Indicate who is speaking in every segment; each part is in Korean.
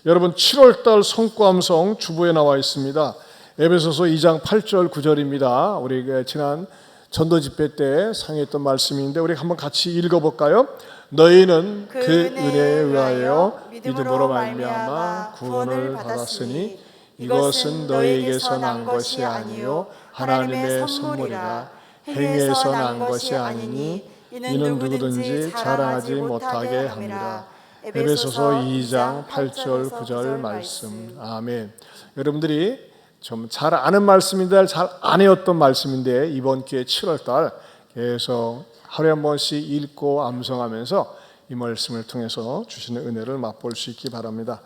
Speaker 1: 여러분 7월달 성과음성 주보에 나와 있습니다. 에베소서 2장 8절 9절입니다. 우리 지난 전도 집회 때 상했던 말씀인데 우리 한번 같이 읽어볼까요? 너희는 그 은혜에 의하여 믿음으로 말미암아 구원을 받았으니 이것은 너희에게서 난 것이 아니요 하나님의 선물이라. 행위에서 난 것이 아니니 이는 누구든지 자랑하지 못하게 합니다. 에베소서 2장 8절 9절 말씀. 아멘. 여러분들이 좀 잘 아는 말씀인데 잘 안 외웠던 말씀인데 이번 기회 7월달 계속 하루에 한 번씩 읽고 암송하면서 이 말씀을 통해서 주시는 은혜를 맛볼 수 있기 바랍니다.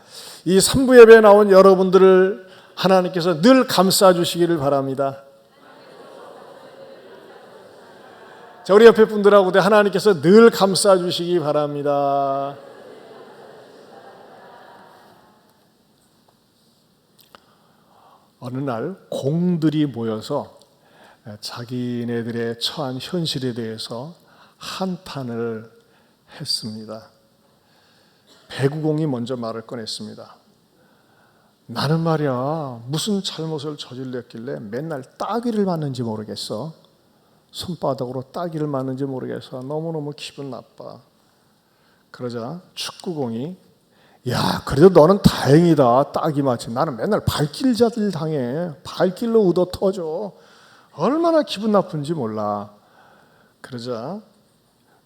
Speaker 1: 이 3부 예배에 나온 여러분들을 하나님께서 늘 감싸 주시기를 바랍니다. 자, 우리 옆에 분들하고 하나님께서 늘 감싸 주시기 바랍니다. 어느 날 공들이 모여서 자기네들의 처한 현실에 대해서 한탄을 했습니다. 배구공이 먼저 말을 꺼냈습니다. 나는 말이야 무슨 잘못을 저질렀길래 맨날 따귀를 맞는지 모르겠어. 손바닥으로 따귀를 맞는지 모르겠어. 너무너무 기분 나빠. 그러자 축구공이 야, 그래도 너는 다행이다. 따귀 맞지. 나는 맨날 발길자들 당해. 발길로 얻어 터져. 얼마나 기분 나쁜지 몰라. 그러자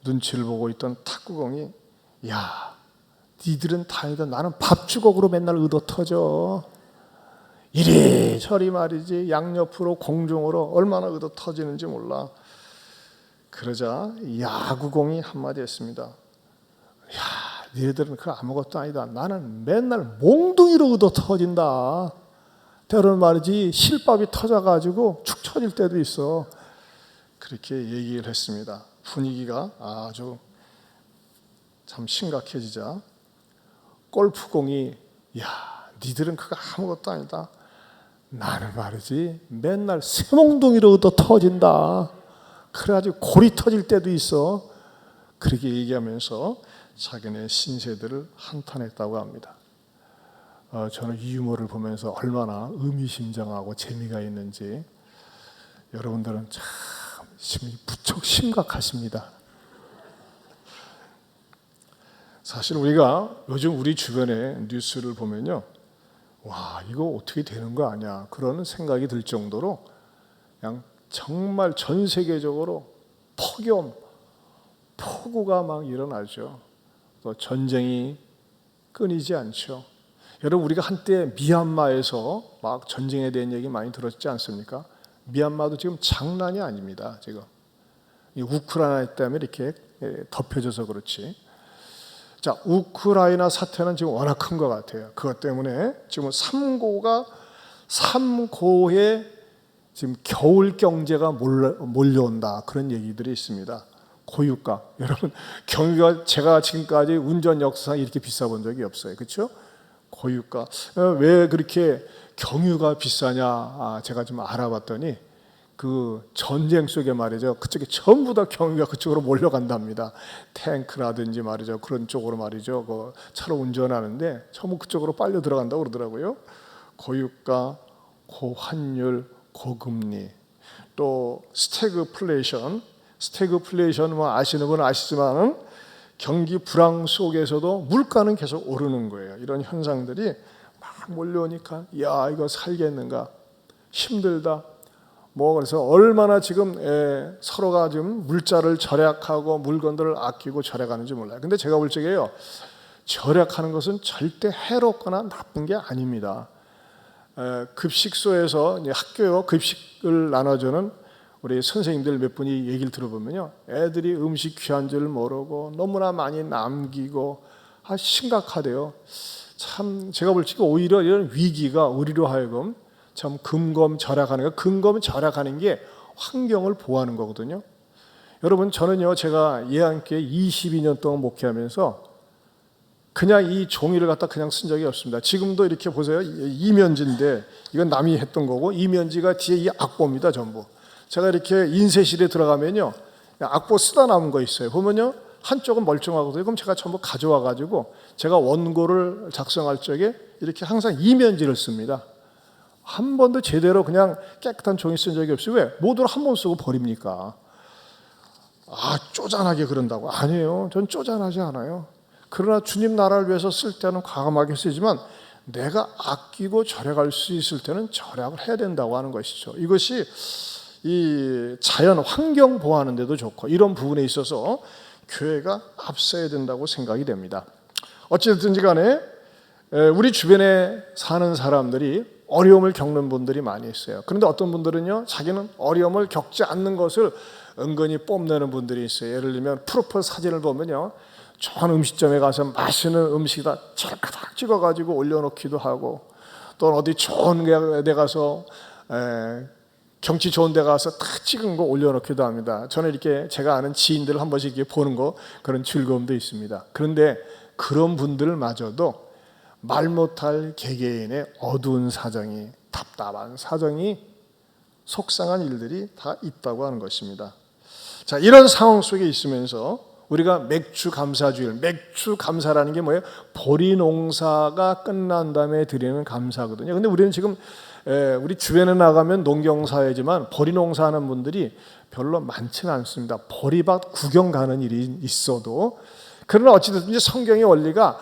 Speaker 1: 눈치를 보고 있던 탁구공이 야, 니들은 다행이다. 나는 밥주걱으로 맨날 얻어 터져. 이리저리 말이지. 양옆으로 공중으로 얼마나 얻어 터지는지 몰라. 그러자 야구공이 한마디 했습니다. 야, 너희들은 그 아무것도 아니다. 나는 맨날 몽둥이로 얻어 터진다. 때로는 말이지 실밥이 터져가지고 축 처질 때도 있어. 그렇게 얘기를 했습니다. 분위기가 아주 참 심각해지자 골프공이 야, 니들은 그거 아무것도 아니다. 나는 말이지 맨날 쇠몽둥이로 얻어 터진다. 그래가지고 골이 터질 때도 있어. 그렇게 얘기하면서 자기네 신세들을 한탄했다고 합니다. 저는 이 유머를 보면서 얼마나 의미심장하고 재미가 있는지 여러분들은 참 무척 심각하십니다. 사실 우리가 요즘 우리 주변의 뉴스를 보면요, 와 이거 어떻게 되는 거 아니야 그런 생각이 들 정도로 그냥 정말 전 세계적으로 폭염, 폭우가 막 일어나죠. 또 전쟁이 끊이지 않죠. 여러분 우리가 한때 미얀마에서 막 전쟁에 대한 얘기 많이 들었지 않습니까? 미얀마도 지금 장난이 아닙니다. 지금 이 우크라이나 때문에 이렇게 덮여져서 그렇지. 자, 우크라이나 사태는 지금 워낙 큰 것 같아요. 그것 때문에 지금 3고에 지금 겨울 경제가 몰려온다 그런 얘기들이 있습니다. 고유가. 여러분 경유가 제가 지금까지 운전 역사상 이렇게 비싸 본 적이 없어요. 그렇죠? 고유가. 왜 그렇게 경유가 비싸냐 제가 좀 알아봤더니 그 전쟁 속에 말이죠. 그쪽에 전부 다 경유가 그쪽으로 몰려간답니다. 탱크라든지 말이죠. 그런 쪽으로 말이죠. 그 차로 운전하는데 전부 그쪽으로 빨려 들어간다고 그러더라고요. 고유가, 고환율, 고금리, 또 스태그플레이션 뭐 아시는 분은 아시지만 경기 불황 속에서도 물가는 계속 오르는 거예요. 이런 현상들이 막 몰려오니까 야 이거 살겠는가 힘들다. 뭐 그래서 얼마나 지금 서로가 지금 물자를 절약하고 물건들을 아끼고 절약하는지 몰라요. 근데 제가 볼 적에요. 절약하는 것은 절대 해롭거나 나쁜 게 아닙니다. 급식소에서 이제 학교 급식을 나눠주는 우리 선생님들 몇 분이 얘기를 들어보면요, 애들이 음식 귀한 줄 모르고 너무나 많이 남기고 심각하대요. 참 제가 볼 적에 오히려 이런 위기가 우리로 하여금 참 근검 절약하는 게 환경을 보호하는 거거든요. 여러분 저는요 제가 예한교회 22년 동안 목회하면서 그냥 이 종이를 갖다 그냥 쓴 적이 없습니다. 지금도 이렇게 보세요. 이면지인데 이건 남이 했던 거고 이면지가 뒤에 이 악보입니다. 전부. 제가 이렇게 인쇄실에 들어가면요 악보 쓰다 남은 거 있어요. 보면요 한쪽은 멀쩡하거든요. 그럼 제가 전부 가져와 가지고 제가 원고를 작성할 적에 이렇게 항상 이면지를 씁니다. 한 번도 제대로 그냥 깨끗한 종이 쓴 적이 없어요. 왜? 모두를 한 번 쓰고 버립니까? 쪼잔하게 그런다고. 아니에요. 전 쪼잔하지 않아요. 그러나 주님 나라를 위해서 쓸 때는 과감하게 쓰지만 내가 아끼고 절약할 수 있을 때는 절약을 해야 된다고 하는 것이죠. 이것이 이 자연 환경 보호하는 데도 좋고 이런 부분에 있어서 교회가 앞서야 된다고 생각이 됩니다. 어찌됐든지 간에 우리 주변에 사는 사람들이 어려움을 겪는 분들이 많이 있어요. 그런데 어떤 분들은요, 자기는 어려움을 겪지 않는 것을 은근히 뽐내는 분들이 있어요. 예를 들면 프로포즈 사진을 보면요, 좋은 음식점에 가서 맛있는 음식이다 찰칵 찍어가지고 올려놓기도 하고, 또 어디 좋은 데 가서 경치 좋은 데 가서 딱 찍은 거 올려놓기도 합니다. 저는 이렇게 제가 아는 지인들을 한 번씩 이렇게 보는 거, 그런 즐거움도 있습니다. 그런데 그런 분들마저도 말 못할 개개인의 어두운 사정이, 답답한 사정이, 속상한 일들이 다 있다고 하는 것입니다. 자, 이런 상황 속에 있으면서 우리가 맥주 감사주일, 맥주 감사라는 게 뭐예요? 보리 농사가 끝난 다음에 드리는 감사거든요. 근데 우리는 지금 우리 주변에 나가면 농경사회지만 보리 농사하는 분들이 별로 많지는 않습니다. 보리밭 구경 가는 일이 있어도. 그러나 어찌됐든지 성경의 원리가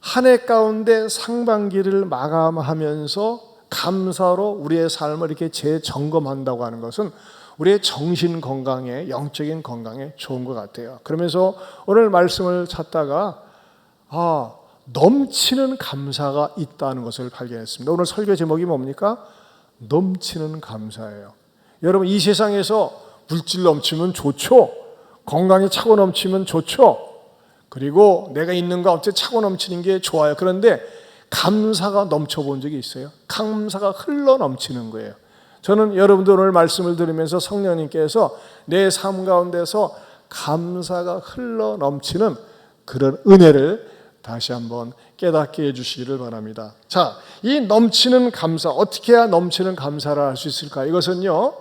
Speaker 1: 한 해 가운데 상반기를 마감하면서 감사로 우리의 삶을 이렇게 재점검한다고 하는 것은 우리의 정신 건강에, 영적인 건강에 좋은 것 같아요. 그러면서 오늘 말씀을 찾다가 넘치는 감사가 있다는 것을 발견했습니다. 오늘 설교 제목이 뭡니까? 넘치는 감사예요. 여러분, 이 세상에서 물질 넘치면 좋죠. 건강이 차고 넘치면 좋죠. 그리고 내가 있는 거 어째 차고 넘치는 게 좋아요. 그런데 감사가 넘쳐본 적이 있어요? 감사가 흘러 넘치는 거예요. 저는 여러분들 오늘 말씀을 들으면서 성령님께서 내 삶 가운데서 감사가 흘러 넘치는 그런 은혜를 다시 한번 깨닫게 해주시기를 바랍니다. 자, 이 넘치는 감사, 어떻게 해야 넘치는 감사를 할 수 있을까? 이것은요,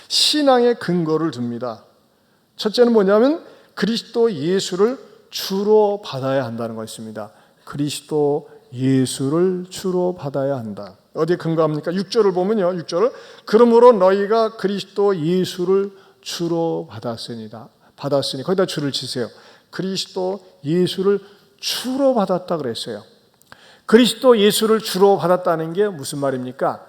Speaker 1: 신앙의 근거를 둡니다. 첫째는 뭐냐면 그리스도 예수를 주로 받아야 한다는 것입니다. 그리스도 예수를 주로 받아야 한다. 어디에 근거합니까? 6절을 보면요, 6절을 그러므로 너희가 그리스도 예수를 주로 받았으니 거기다 줄을 치세요. 그리스도 예수를 주로 받았다 그랬어요. 그리스도 예수를 주로 받았다는 게 무슨 말입니까?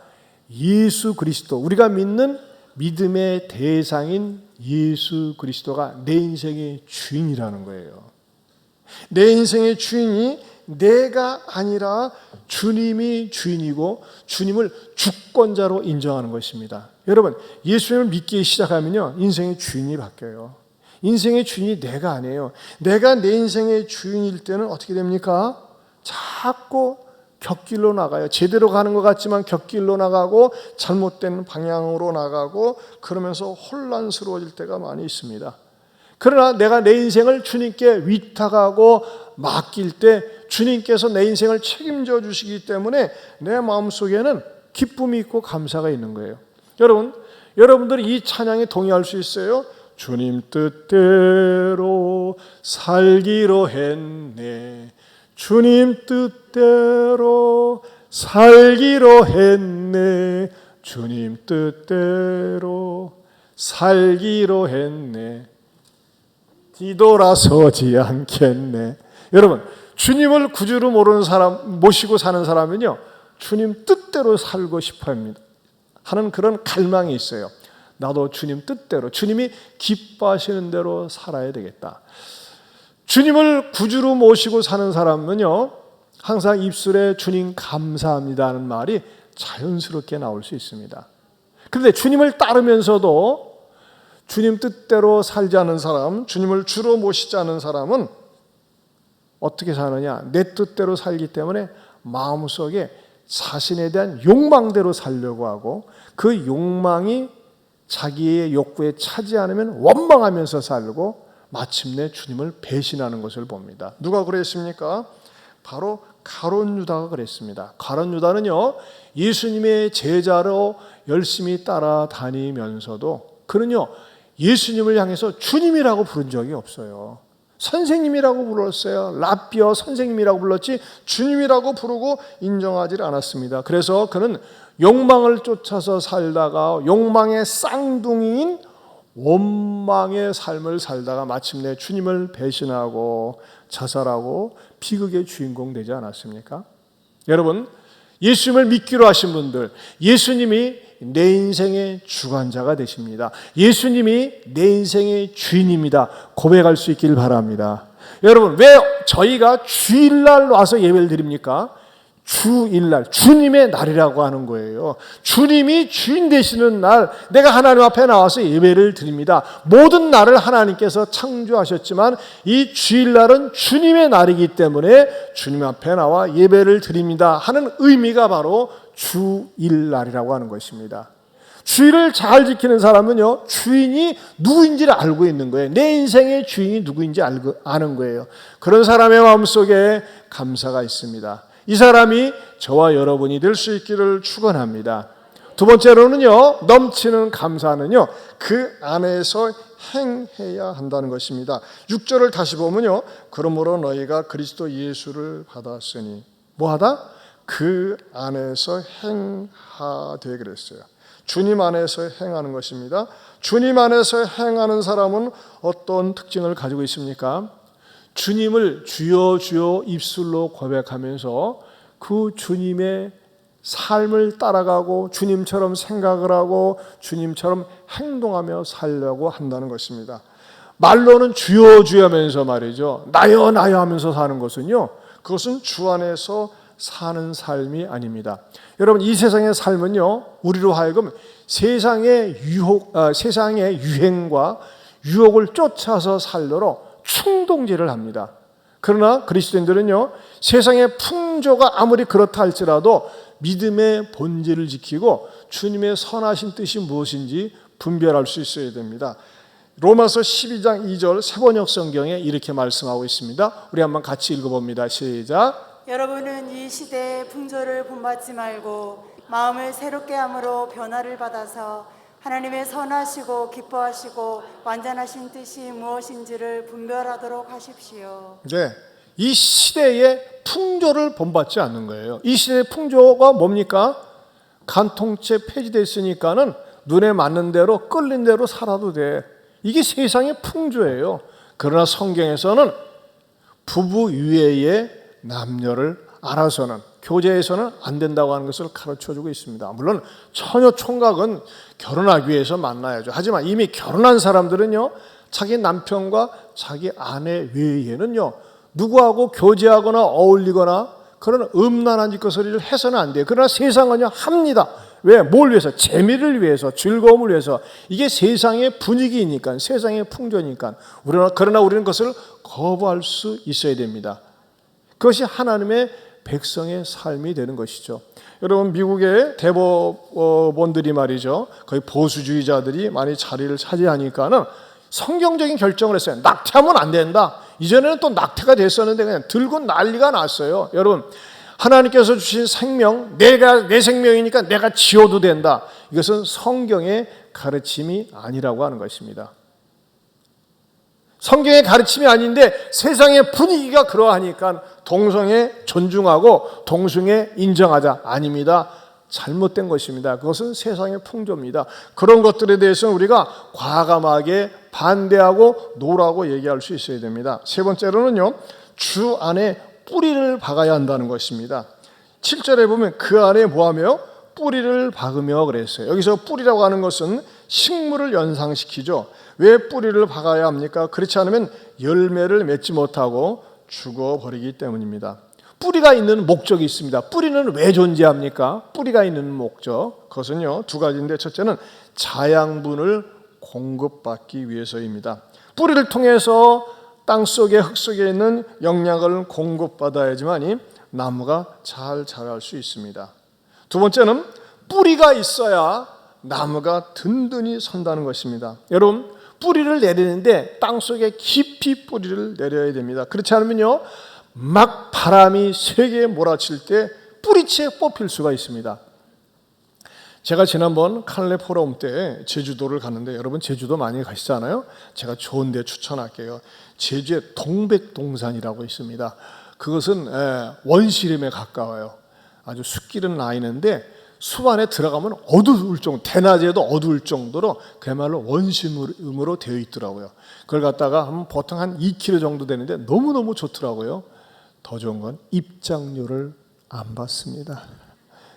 Speaker 1: 예수 그리스도, 우리가 믿는 믿음의 대상인 예수 그리스도가 내 인생의 주인이라는 거예요. 내 인생의 주인이 내가 아니라 주님이 주인이고 주님을 주권자로 인정하는 것입니다. 여러분, 예수님을 믿기 시작하면요, 인생의 주인이 바뀌어요. 인생의 주인이 내가 아니에요. 내가 내 인생의 주인일 때는 어떻게 됩니까? 자꾸 곁길로 나가요. 제대로 가는 것 같지만 곁길로 나가고 잘못된 방향으로 나가고 그러면서 혼란스러워질 때가 많이 있습니다. 그러나 내가 내 인생을 주님께 위탁하고 맡길 때 주님께서 내 인생을 책임져 주시기 때문에 내 마음속에는 기쁨이 있고 감사가 있는 거예요. 여러분들이 이 찬양에 동의할 수 있어요? 주님 뜻대로 살기로 했네. 주님 뜻대로 살기로 했네. 주님 뜻대로 살기로 했네. 뒤돌아서지 않겠네. 여러분, 주님을 구주로 모르는 사람, 모시고 사는 사람은요, 주님 뜻대로 살고 싶어 합니다. 하는 그런 갈망이 있어요. 나도 주님 뜻대로, 주님이 기뻐하시는 대로 살아야 되겠다. 주님을 구주로 모시고 사는 사람은요, 항상 입술에 주님 감사합니다 하는 말이 자연스럽게 나올 수 있습니다. 그런데 주님을 따르면서도 주님 뜻대로 살지 않은 사람, 주님을 주로 모시지 않은 사람은 어떻게 사느냐? 내 뜻대로 살기 때문에 마음속에 자신에 대한 욕망대로 살려고 하고 그 욕망이 자기의 욕구에 차지 않으면 원망하면서 살고 마침내 주님을 배신하는 것을 봅니다. 누가 그랬습니까? 바로 가룟 유다가 그랬습니다. 가룟 유다는요, 예수님의 제자로 열심히 따라다니면서도 그는요, 예수님을 향해서 주님이라고 부른 적이 없어요. 선생님이라고 불렀어요. 랍비어 선생님이라고 불렀지 주님이라고 부르고 인정하지 않았습니다. 그래서 그는 욕망을 쫓아서 살다가 욕망의 쌍둥이인 원망의 삶을 살다가 마침내 주님을 배신하고 자살하고 비극의 주인공 되지 않았습니까? 여러분, 예수님을 믿기로 하신 분들, 예수님이 내 인생의 주관자가 되십니다. 예수님이 내 인생의 주인입니다. 고백할 수 있길 바랍니다. 여러분, 왜 저희가 주일날 와서 예배를 드립니까? 주일날, 주님의 날이라고 하는 거예요. 주님이 주인 되시는 날, 내가 하나님 앞에 나와서 예배를 드립니다. 모든 날을 하나님께서 창조하셨지만 이 주일날은 주님의 날이기 때문에 주님 앞에 나와 예배를 드립니다 하는 의미가 바로 주일날이라고 하는 것입니다. 주일을 잘 지키는 사람은요, 주인이 누구인지를 알고 있는 거예요. 내 인생의 주인이 누구인지 아는 거예요. 그런 사람의 마음속에 감사가 있습니다. 이 사람이 저와 여러분이 될 수 있기를 축원합니다. 두 번째로는요, 넘치는 감사는요, 그 안에서 행해야 한다는 것입니다. 6절을 다시 보면요, 그러므로 너희가 그리스도 예수를 받았으니 뭐하다? 그 안에서 행하되 그랬어요. 주님 안에서 행하는 것입니다. 주님 안에서 행하는 사람은 어떤 특징을 가지고 있습니까? 주님을 주여 주여 입술로 고백하면서 그 주님의 삶을 따라가고 주님처럼 생각을 하고 주님처럼 행동하며 살려고 한다는 것입니다. 말로는 주여 주여 하면서 말이죠, 나여 나여 하면서 사는 것은요, 그것은 주 안에서 사는 삶이 아닙니다. 여러분, 이 세상의 삶은요, 우리로 하여금 세상의 유행과 유혹을 쫓아서 살도록 충동질을 합니다. 그러나 그리스도인들은요, 세상의 풍조가 아무리 그렇다 할지라도 믿음의 본질을 지키고 주님의 선하신 뜻이 무엇인지 분별할 수 있어야 됩니다. 로마서 12장 2절 세번역 성경에 이렇게 말씀하고 있습니다. 우리 한번 같이 읽어봅니다. 시작.
Speaker 2: 여러분은 이 시대의 풍조를 본받지 말고 마음을 새롭게 함으로 변화를 받아서 하나님의 선하시고 기뻐하시고 완전하신 뜻이 무엇인지를 분별하도록 하십시오.
Speaker 1: 네, 이 시대의 풍조를 본받지 않는 거예요. 이 시대의 풍조가 뭡니까? 간통죄 폐지됐으니까는 눈에 맞는 대로 끌린 대로 살아도 돼. 이게 세상의 풍조예요. 그러나 성경에서는 부부 이외의 남녀를 알아서는, 교제에서는 안 된다고 하는 것을 가르쳐주고 있습니다. 물론 처녀 총각은 결혼하기 위해서 만나야죠. 하지만 이미 결혼한 사람들은요, 자기 남편과 자기 아내 외에는요, 누구하고 교제하거나 어울리거나 그런 음란한 짓거리를 해서는 안 돼요. 그러나 세상은요, 합니다. 왜? 뭘 위해서? 재미를 위해서, 즐거움을 위해서. 이게 세상의 분위기니까, 세상의 풍조니까. 그러나 우리는 그것을 거부할 수 있어야 됩니다. 그것이 하나님의 백성의 삶이 되는 것이죠. 여러분, 미국의 대법원들이 말이죠, 거의 보수주의자들이 많이 자리를 차지하니까는 성경적인 결정을 했어요. 낙태하면 안 된다. 이전에는 또 낙태가 됐었는데 그냥 들고 난리가 났어요. 여러분, 하나님께서 주신 생명, 내 생명이니까 내가 지어도 된다. 이것은 성경의 가르침이 아니라고 하는 것입니다. 성경의 가르침이 아닌데 세상의 분위기가 그러하니까 동성애 존중하고 동성애 인정하자. 아닙니다. 잘못된 것입니다. 그것은 세상의 풍조입니다. 그런 것들에 대해서는 우리가 과감하게 반대하고 노라고 얘기할 수 있어야 됩니다. 세 번째로는요, 주 안에 뿌리를 박아야 한다는 것입니다. 7절에 보면 그 안에 뭐하며? 뿌리를 박으며 그랬어요. 여기서 뿌리라고 하는 것은 식물을 연상시키죠. 왜 뿌리를 박아야 합니까? 그렇지 않으면 열매를 맺지 못하고 죽어버리기 때문입니다. 뿌리가 있는 목적이 있습니다. 뿌리는 왜 존재합니까? 뿌리가 있는 목적, 그것은요, 두 가지인데, 첫째는 자양분을 공급받기 위해서입니다. 뿌리를 통해서 땅속에, 흙 속에 있는 영양을 공급받아야지만이 나무가 잘 자랄 수 있습니다. 두 번째는 뿌리가 있어야 나무가 든든히 선다는 것입니다. 여러분, 뿌리를 내리는데 땅속에 깊이 뿌리를 내려야 됩니다. 그렇지 않으면요, 막 바람이 세게 몰아칠 때 뿌리채 뽑힐 수가 있습니다. 제가 지난번 칼레 포럼 때 제주도를 갔는데 여러분 제주도 많이 가시잖아요. 제가 좋은 데 추천할게요. 제주에 동백동산이라고 있습니다. 그것은 원시림에 가까워요. 아주 숲길은 나 있는데 숲 안에 들어가면 어두울 정도, 대낮에도 어두울 정도로 그야말로 원시림으로 되어 있더라고요. 그걸 갖다가 보통 한 2km 정도 되는데 너무너무 좋더라고요. 더 좋은 건 입장료를 안 받습니다.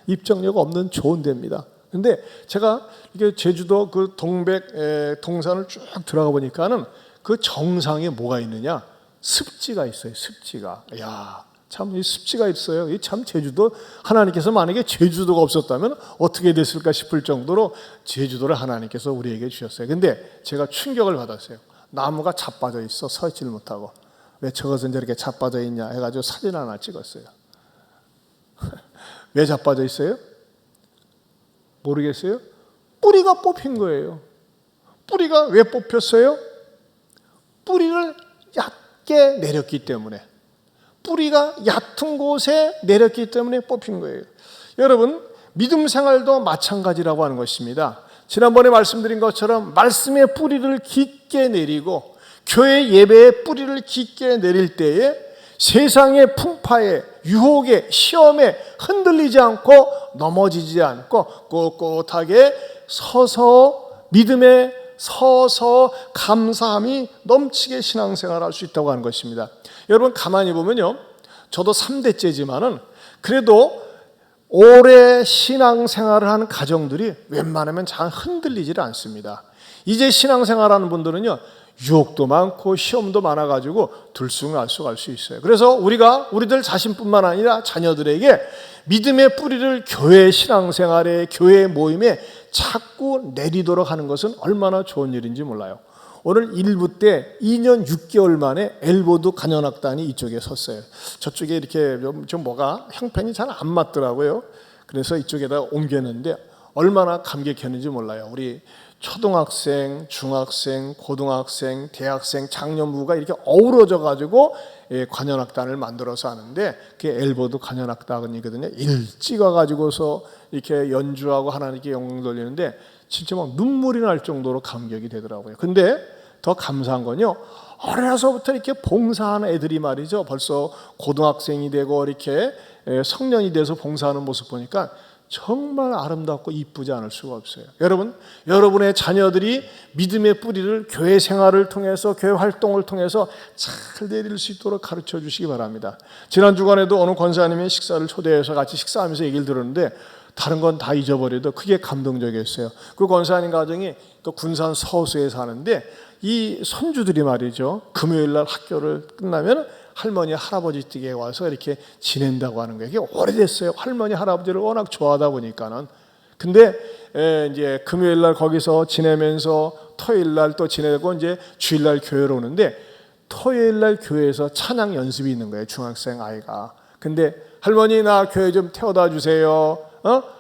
Speaker 1: 입장료가 없는 좋은 데입니다. 근데 제가 이게 제주도 그 동백동산을 쭉 들어가 보니까는 그 정상에 뭐가 있느냐? 습지가 있어요. 습지가. 야, 참 이 습지가 있어요. 이 참 제주도 하나님께서 만약에 제주도가 없었다면 어떻게 됐을까 싶을 정도로 제주도를 하나님께서 우리에게 주셨어요. 근데 제가 충격을 받았어요. 나무가 자빠져 있어 서 있지를 못하고. 왜 저것은 저렇게 자빠져 있냐 해가지고 사진 하나 찍었어요. 왜 자빠져 있어요? 모르겠어요? 뿌리가 뽑힌 거예요. 뿌리가 왜 뽑혔어요? 뿌리를 얕게 내렸기 때문에, 뿌리가 얕은 곳에 내렸기 때문에 뽑힌 거예요. 여러분, 믿음 생활도 마찬가지라고 하는 것입니다. 지난번에 말씀드린 것처럼 말씀의 뿌리를 깊게 내리고 교회 예배의 뿌리를 깊게 내릴 때에 세상의 풍파에, 유혹에, 시험에 흔들리지 않고 넘어지지 않고 꼿꼿하게 서서 믿음에 서서 감사함이 넘치게 신앙생활을 할 수 있다고 하는 것입니다. 여러분 가만히 보면요, 저도 3대째지만은 그래도 오래 신앙생활을 하는 가정들이 웬만하면 잘 흔들리질 않습니다. 이제 신앙생활하는 분들은요, 유혹도 많고 시험도 많아가지고 들쑥날쑥 할 수 있어요. 그래서 우리들 자신뿐만 아니라 자녀들에게 믿음의 뿌리를 교회 신앙생활에, 교회 모임에 자꾸 내리도록 하는 것은 얼마나 좋은 일인지 몰라요. 오늘 1부 때 2년 6개월 만에 엘보드 간현악단이 이쪽에 섰어요. 저쪽에 이렇게 좀 뭐가 형편이 잘 안 맞더라고요. 그래서 이쪽에다 옮겼는데 얼마나 감격했는지 몰라요. 우리 초등학생, 중학생, 고등학생, 대학생, 장년부가 이렇게 어우러져 가지고 관현악단을 만들어서 하는데 그게 엘보드 관현악단이거든요. 일찍 와가지고서 이렇게 연주하고 하나님께 영광 돌리는데 진짜 막 눈물이 날 정도로 감격이 되더라고요. 근데 더 감사한 건요, 어려서부터 이렇게 봉사하는 애들이 말이죠, 벌써 고등학생이 되고 이렇게 성년이 돼서 봉사하는 모습 보니까 정말 아름답고 이쁘지 않을 수가 없어요. 여러분의 자녀들이 믿음의 뿌리를 교회 생활을 통해서, 교회 활동을 통해서 잘 내릴 수 있도록 가르쳐 주시기 바랍니다. 지난 주간에도 어느 권사님이 식사를 초대해서 같이 식사하면서 얘기를 들었는데 다른 건 다 잊어버려도 크게 감동적이었어요. 그 권사님 가정이 그 군산 서수에 사는데 이 손주들이 말이죠, 금요일 날 학교를 끝나면 할머니 할아버지 댁에 와서 이렇게 지낸다고 하는 거예요. 이게 오래됐어요. 할머니 할아버지를 워낙 좋아하다 보니까는. 근데 이제 금요일 날 거기서 지내면서 토요일 날 또 지내고 이제 주일 날 교회로 오는데 토요일 날 교회에서 찬양 연습이 있는 거예요, 중학생 아이가. 근데 할머니 나 교회 좀 태워다 주세요.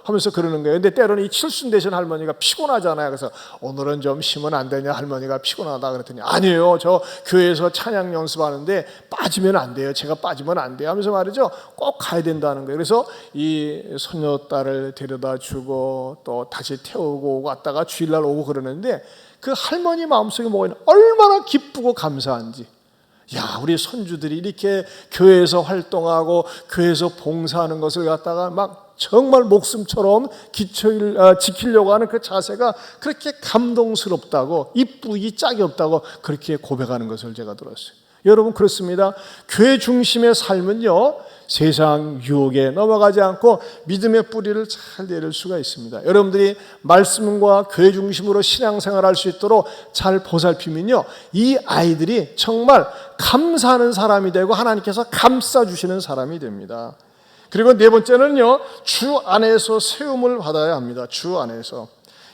Speaker 1: 하면서 그러는 거예요. 근데 때로는 이 칠순 되신 할머니가 피곤하잖아요. 그래서 오늘은 좀 쉬면 안 되냐, 할머니가 피곤하다 그랬더니 아니에요, 저 교회에서 찬양 연습하는데 빠지면 안 돼요, 제가 빠지면 안 돼요 하면서 말이죠, 꼭 가야 된다는 거예요. 그래서 이 손녀딸을 데려다 주고 또 다시 태우고 왔다가 주일날 오고 그러는데 그 할머니 마음속에 뭐가 있나, 얼마나 기쁘고 감사한지. 야, 우리 손주들이 이렇게 교회에서 활동하고 교회에서 봉사하는 것을 갖다가 막 정말 목숨처럼 지키려고 하는 그 자세가 그렇게 감동스럽다고, 이쁘기 짝이 없다고 그렇게 고백하는 것을 제가 들었어요. 여러분 그렇습니다. 교회 중심의 삶은요, 세상 유혹에 넘어가지 않고 믿음의 뿌리를 잘 내릴 수가 있습니다. 여러분들이 말씀과 교회 중심으로 신앙생활할 수 있도록 잘 보살피면요, 이 아이들이 정말 감사하는 사람이 되고 하나님께서 감싸주시는 사람이 됩니다. 그리고 네 번째는요, 주 안에서 세움을 받아야 합니다. 주 안에서.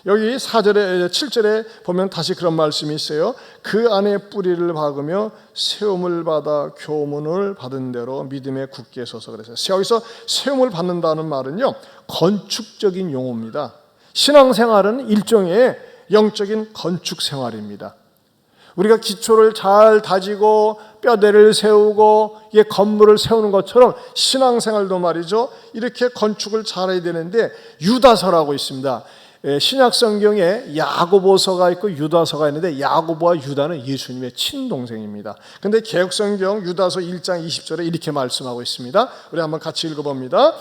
Speaker 1: 여기 4절에 7절에 보면 다시 그런 말씀이 있어요. 그 안에 뿌리를 박으며 세움을 받아 교문을 받은 대로 믿음에 굳게 서서 그랬어요. 여기서 세움을 받는다는 말은요, 건축적인 용어입니다. 신앙생활은 일종의 영적인 건축 생활입니다. 우리가 기초를 잘 다지고 뼈대를 세우고 이게 건물을 세우는 것처럼 신앙생활도 말이죠. 이렇게 건축을 잘해야 되는데 유다서라고 있습니다. 신약 성경에 야고보서가 있고 유다서가 있는데 야고보와 유다는 예수님의 친동생입니다. 근데 개역 성경 유다서 1장 20절에 이렇게 말씀하고 있습니다. 우리 한번 같이 읽어봅니다.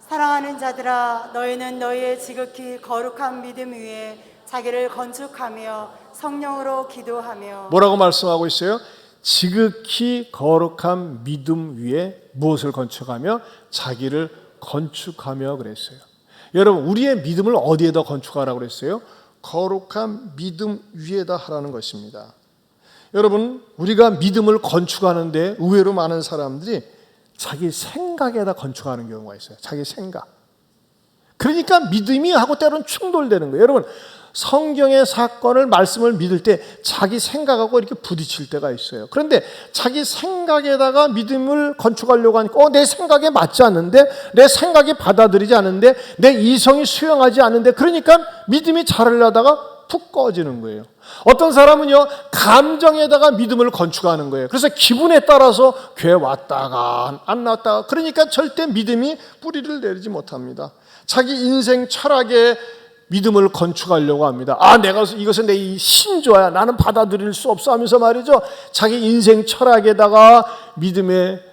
Speaker 2: 사랑하는 자들아, 너희는 너희의 지극히 거룩한 믿음 위에 자기를 건축하며 성령으로 기도하며.
Speaker 1: 뭐라고 말씀하고 있어요? 지극히 거룩한 믿음 위에 무엇을 건축하며? 자기를 건축하며 그랬어요. 여러분, 우리의 믿음을 어디에다 건축하라고 그랬어요? 거룩한 믿음 위에다 하라는 것입니다. 여러분, 우리가 믿음을 건축하는데 의외로 많은 사람들이 자기 생각에다 건축하는 경우가 있어요. 자기 생각. 그러니까 믿음이 하고 때로는 충돌되는 거예요. 여러분, 성경의 사건을 말씀을 믿을 때 자기 생각하고 이렇게 부딪힐 때가 있어요. 그런데 자기 생각에다가 믿음을 건축하려고 하니까 내 생각에 맞지 않는데, 내 생각이 받아들이지 않는데, 내 이성이 수용하지 않는데, 그러니까 믿음이 자라려다가 푹 꺼지는 거예요. 어떤 사람은요, 감정에다가 믿음을 건축하는 거예요. 그래서 기분에 따라서 교회 왔다가 안 나왔다가, 그러니까 절대 믿음이 뿌리를 내리지 못합니다. 자기 인생 철학에 믿음을 건축하려고 합니다. 내가 이것은 내 신조야, 나는 받아들일 수 없어 하면서 말이죠, 자기 인생 철학에다가 믿음의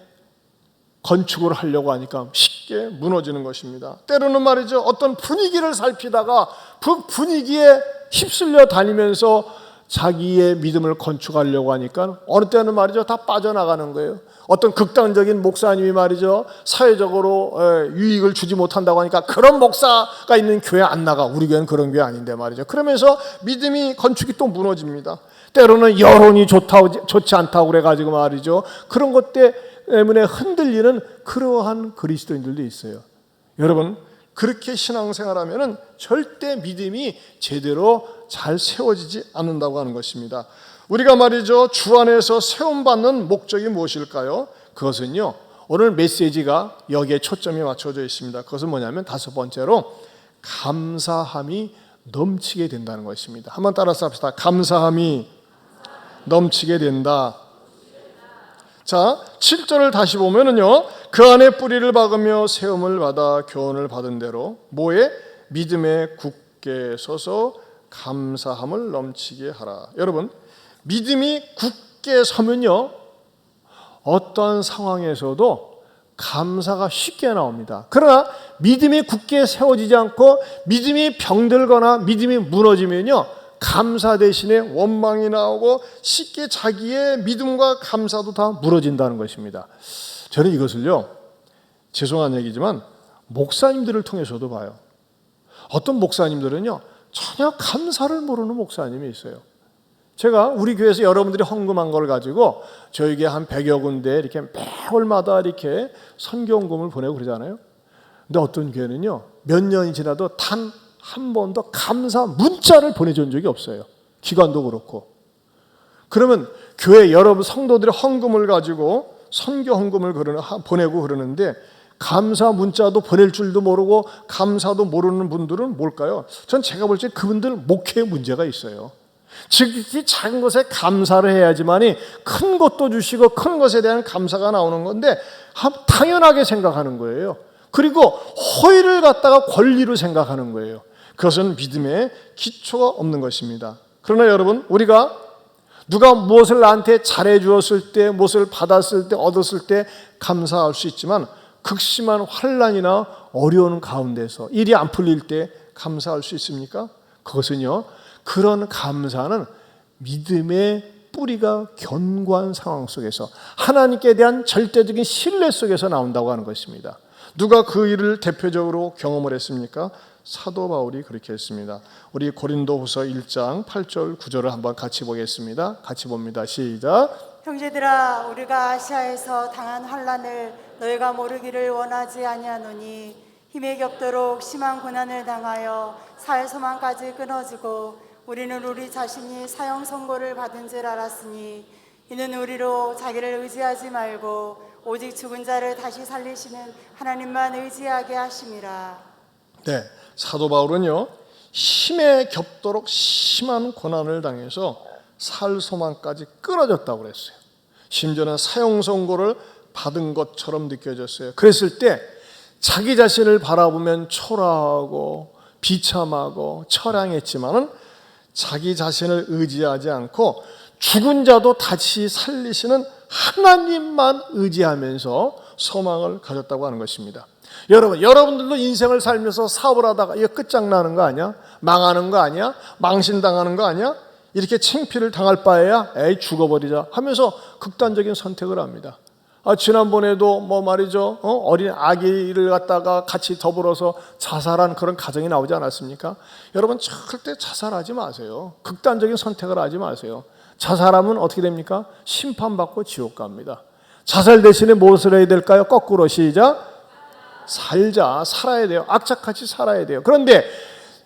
Speaker 1: 건축을 하려고 하니까 쉽게 무너지는 것입니다. 때로는 말이죠, 어떤 분위기를 살피다가 그 분위기에 휩쓸려 다니면서 자기의 믿음을 건축하려고 하니까 어느 때는 말이죠, 다 빠져나가는 거예요. 어떤 극단적인 목사님이 말이죠, 사회적으로 유익을 주지 못한다고 하니까 그런 목사가 있는 교회 안 나가. 우리 교회는 그런 교회 아닌데 말이죠. 그러면서 믿음이 건축이 또 무너집니다. 때로는 여론이 좋지 않다고 그래가지고 말이죠, 그런 것 때문에 흔들리는 그러한 그리스도인들도 있어요. 여러분, 그렇게 신앙생활하면은 절대 믿음이 제대로 잘 세워지지 않는다고 하는 것입니다. 우리가 말이죠, 주 안에서 세움받는 목적이 무엇일까요? 그것은요, 오늘 메시지가 여기에 초점이 맞춰져 있습니다. 그것은 뭐냐면 다섯 번째로 감사함이 넘치게 된다는 것입니다. 한번 따라서 합시다. 감사함이 넘치게 된다. 자, 7절을 다시 보면은요, 그 안에 뿌리를 박으며 세움을 받아 교훈을 받은 대로 뭐에? 믿음에 굳게 서서 감사함을 넘치게 하라. 여러분, 믿음이 굳게 서면요, 어떠한 상황에서도 감사가 쉽게 나옵니다. 그러나 믿음이 굳게 세워지지 않고 믿음이 병들거나 믿음이 무너지면요, 감사 대신에 원망이 나오고 쉽게 자기의 믿음과 감사도 다 무너진다는 것입니다. 저는 이것을요, 죄송한 얘기지만 목사님들을 통해서도 봐요. 어떤 목사님들은요, 전혀 감사를 모르는 목사님이 있어요. 제가 우리 교회에서 여러분들이 헌금한 걸 가지고 저에게 한 100여 군데 이렇게 매월마다 이렇게 선교헌금을 보내고 그러잖아요. 근데 어떤 교회는요, 몇 년이 지나도 단 한 번도 감사 문자를 보내준 적이 없어요. 기관도 그렇고. 그러면 교회 여러분 성도들의 헌금을 가지고 선교 헌금을 보내고 그러는데 감사 문자도 보낼 줄도 모르고 감사도 모르는 분들은 뭘까요? 전 제가 볼 때 그분들 목회에 문제가 있어요. 지극히 작은 것에 감사를 해야지만이 큰 것도 주시고 큰 것에 대한 감사가 나오는 건데 당연하게 생각하는 거예요. 그리고 호의를 갖다가 권리로 생각하는 거예요. 그것은 믿음의 기초가 없는 것입니다. 그러나 여러분, 우리가 누가 무엇을 나한테 잘해 주었을 때, 무엇을 받았을 때, 얻었을 때 감사할 수 있지만 극심한 환난이나 어려운 가운데서 일이 안 풀릴 때 감사할 수 있습니까? 그것은요, 그런 감사는 믿음의 뿌리가 견고한 상황 속에서 하나님께 대한 절대적인 신뢰 속에서 나온다고 하는 것입니다. 누가 그 일을 대표적으로 경험을 했습니까? 사도 바울이 그렇게 했습니다. 우리 고린도후서 1장 8절 9절을 한번 같이 보겠습니다. 같이 봅니다. 시작.
Speaker 2: 형제들아, 우리가 아시아에서 당한 환난을 너희가 모르기를 원하지 아니하노니 힘에 겹도록 심한 고난을 당하여 사회소망까지 끊어지고 우리는 우리 자신이 사형 선고를 받은 줄 알았으니 이는 우리로 자기를 의지하지 말고 오직 죽은 자를 다시 살리시는 하나님만 의지하게 하심이라.
Speaker 1: 네, 사도 바울은요, 힘에 겹도록 심한 고난을 당해서 살 소망까지 끊어졌다고 그랬어요. 심지어는 사형 선고를 받은 것처럼 느껴졌어요. 그랬을 때 자기 자신을 바라보면 초라하고 비참하고 처량했지만은 자기 자신을 의지하지 않고 죽은 자도 다시 살리시는 하나님만 의지하면서 소망을 가졌다고 하는 것입니다. 여러분들도 인생을 살면서 사업을 하다가 이거 끝장나는 거 아니야? 망하는 거 아니야? 망신당하는 거 아니야? 이렇게 창피를 당할 바에야 에이 죽어버리자 하면서 극단적인 선택을 합니다. 지난번에도 말이죠, 어린 아기를 갖다가 같이 더불어서 자살한 그런 가정이 나오지 않았습니까? 여러분 절대 자살하지 마세요. 극단적인 선택을 하지 마세요. 자살하면 어떻게 됩니까? 심판받고 지옥 갑니다. 자살 대신에 무엇을 해야 될까요? 거꾸로 시작. 살아야 돼요. 악착같이 살아야 돼요. 그런데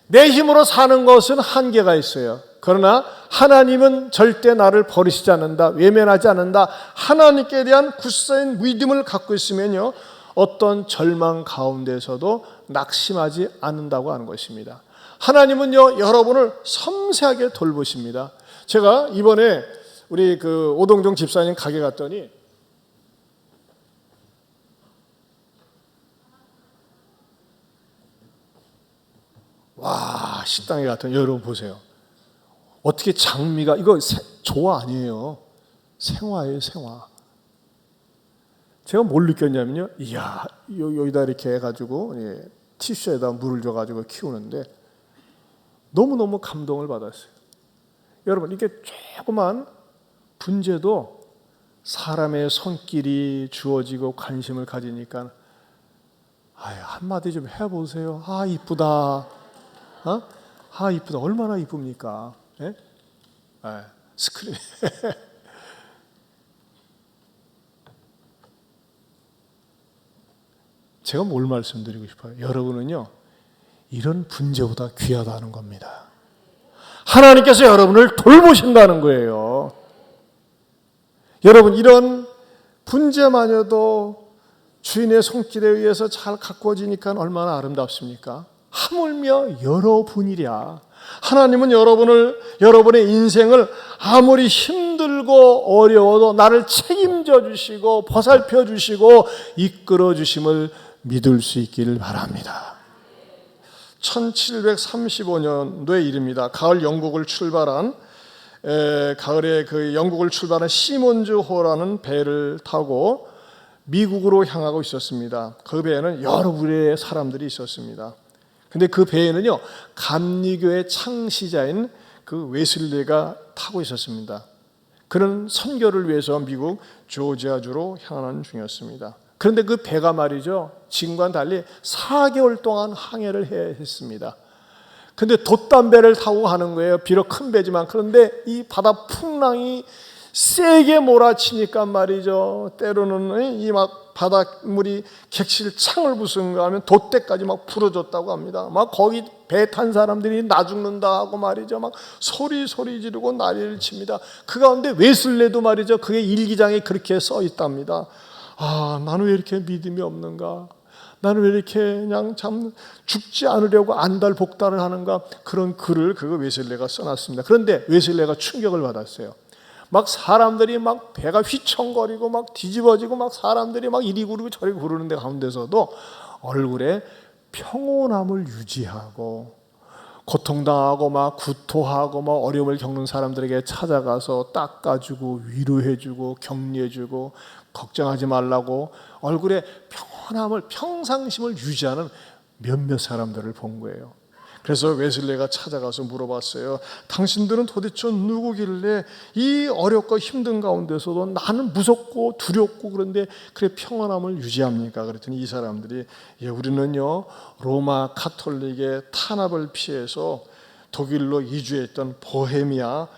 Speaker 1: 내 힘으로 사는 것은 한계가 있어요. 그러나 하나님은 절대 나를 버리시지 않는다. 외면하지 않는다. 하나님께 대한 굳세인 믿음을 갖고 있으면요, 어떤 절망 가운데서도 낙심하지 않는다고 하는 것입니다. 하나님은요, 여러분을 섬세하게 돌보십니다. 제가 이번에 우리 오동정 집사님 가게 갔더니 와, 식당에 갔더니 여러분 보세요. 어떻게 장미가, 이거 조화 아니에요. 생화예요, 생화. 제가 뭘 느꼈냐면요, 이야, 여기다 이렇게 해가지고 티슈에다 물을 줘가지고 키우는데 너무너무 감동을 받았어요. 여러분, 이게 조그만 분재도 사람의 손길이 주어지고 관심을 가지니까 한마디 좀 해보세요. 이쁘다. 이쁘다. 얼마나 이쁩니까? 예? 스크린. 제가 뭘 말씀드리고 싶어요? 여러분은요, 이런 분재보다 귀하다는 겁니다. 하나님께서 여러분을 돌보신다는 거예요. 여러분, 이런 분재마녀도 주인의 손길에 의해서 잘 가꾸어지니까 얼마나 아름답습니까? 하물며 여러분이랴. 하나님은 여러분의 인생을 아무리 힘들고 어려워도 나를 책임져 주시고 보살펴 주시고 이끌어 주심을 믿을 수 있기를 바랍니다. 1735년도의 일입니다. 가을에 영국을 출발한 시몬즈 호라는 배를 타고 미국으로 향하고 있었습니다. 그 배에는 여러 부류의 사람들이 있었습니다. 근데 그 배에는요, 감리교의 창시자인 웨슬리가 타고 있었습니다. 그런 선교를 위해서 미국 조지아주로 향하는 중이었습니다. 그런데 그 배가 말이죠, 지금과는 달리 4개월 동안 항해를 해야 했습니다. 근데 돛담배를 타고 가는 거예요. 비록 큰 배지만. 그런데 이 바다 풍랑이 세게 몰아치니까 말이죠, 때로는 이 바닷물이 객실 창을 부순가 하면 돛대까지 부러졌다고 합니다. 거기 배 탄 사람들이 나 죽는다 하고 말이죠, 소리 지르고 난리를 칩니다. 그 가운데 웨슬레도 말이죠, 그게 일기장에 그렇게 써 있답니다. 나는 왜 이렇게 믿음이 없는가? 나는 왜 이렇게 그냥 참 죽지 않으려고 안달복달을 하는가? 그런 글을 웨슬레가 써놨습니다. 그런데 웨슬레가 충격을 받았어요. 사람들이 배가 휘청거리고 뒤집어지고 사람들이 이리 구르고 저리 구르는데 가운데서도 얼굴에 평온함을 유지하고 고통당하고 구토하고 어려움을 겪는 사람들에게 찾아가서 닦아주고 위로해주고 격려해주고 걱정하지 말라고 얼굴에 평온함을, 평상심을 유지하는 몇몇 사람들을 본 거예요. 그래서 웨슬레가 찾아가서 물어봤어요. 당신들은 도대체 누구길래 이 어렵고 힘든 가운데서도 나는 무섭고 두렵고 그런데 그래 평안함을 유지합니까? 그랬더니 이 사람들이 우리는요, 로마 카톨릭의 탄압을 피해서 독일로 이주했던 보헤미아